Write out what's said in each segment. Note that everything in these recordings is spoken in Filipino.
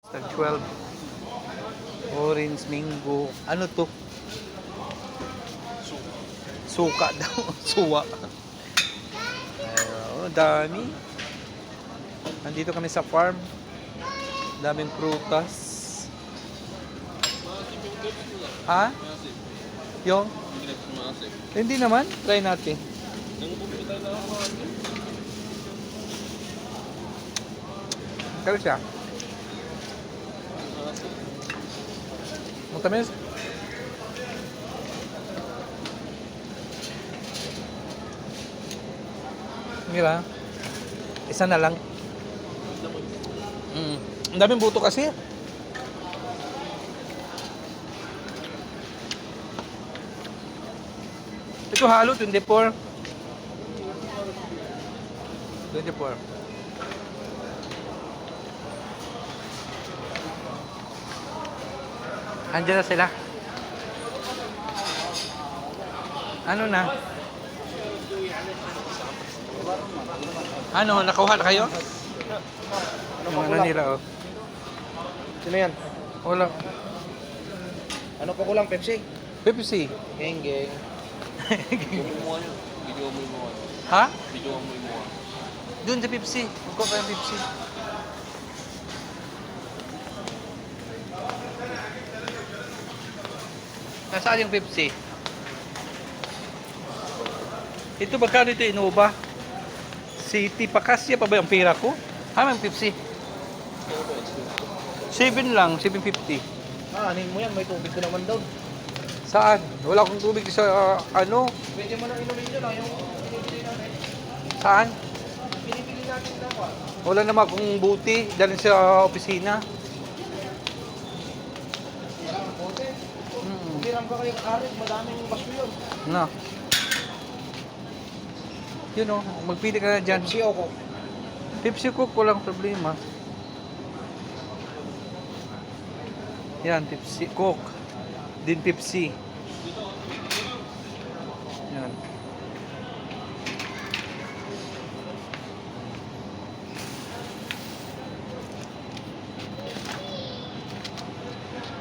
Tag 12. Orange, mango. Ano to? Suka daw. Suwa. Ayun, dami. Nandito kami sa farm. Daming prutas. Ha? Yung? Hindi naman. Try natin. Kaya siya. Matamis? Mira. Isa na lang. Ang daming buto kasi. Ito halo, 24. 24. Andiyan na sila. Ano na? Ano, nakuha na kayo? Yung ano nila, oh. Sino yan? Wala. Ano pa kulang? Pepsi? Pepsi. Geng, geng. Ha? Doon sa Pepsi. Magkuha pa yung Pepsi. Nasaan yung Pepsi? Ito magkano ito Innova? City Pakasya pa ba yung pera ko? Ha, may Pepsi? 7 lang, 750. Anin mo yan, may tubig ko naman doon. Saan? Wala akong tubig sa ano? Pwede mo nang inumin nyo lang yung pinipili natin. Saan? Pinipili natin dapat. Wala naman akong buti dahil sa opisina. Kailangan bote. Kumiram ka kayo karit, madaming baso yun. Na. Yun o, magpili ka na dyan. Pepsi o Coke? Pepsi Coke, walang problema. Yan, Pepsi Coke. Din Pepsi. Yan.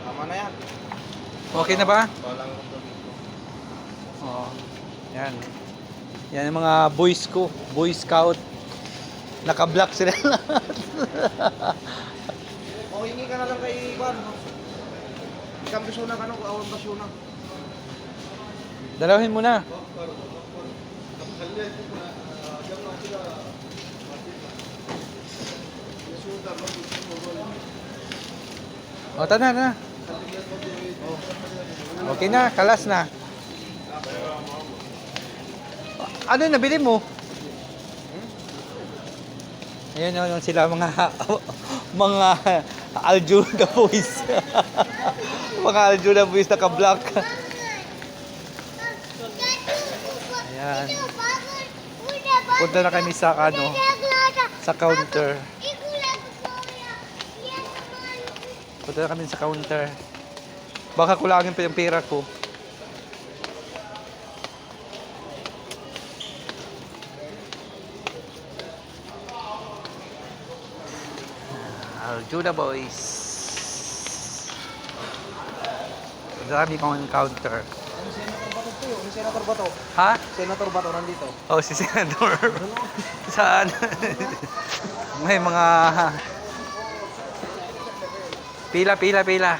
Tama na yan. Okay na ba? Walang Oo. Yan. Yan yung mga boys ko. Boy Scout. Naka-block sila lahat. O, hingi ka na lang kay Ivan. Ikang basuna ka nung awang basuna. Dalawin mo na. O, tana na. Okay na, kalas na. Ano yung nabili mo? Ayan naman sila mga mga Aljuna boys. Mga Aljuna boys naka-block. Ayan. Punta na kami sa ano, sa counter. Punta na kami sa counter. Baka kulangin pa yung pera ko. Aljuna boys. Dami kong counter. Yung senator ba to? Ha? Senator ba to nandito? Oh, si Senador. Saan? May mga pila.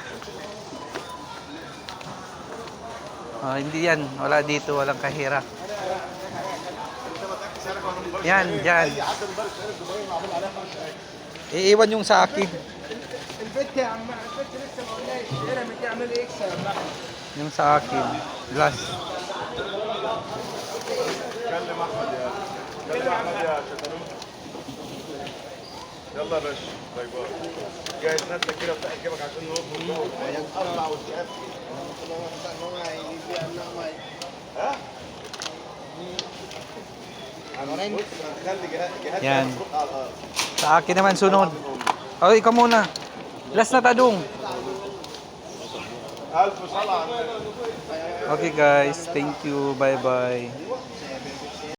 Oh, hindi yan. Wala dito. Walang kahirap. Yan, dyan. Iiwan yung sa akin. Yung sa akin. Glass. يلا يا باشا باي باي جاهز نفسك كده وتأكد جيبك عشان نروح ونروح اربع وتقفل ها؟ بص هنخلي جهات Yan. تروح على الارض Sa akin naman sunod. Oh, ikaw muna. Last na tadong. الف صلاه على النبي Okay guys, thank you. Bye bye.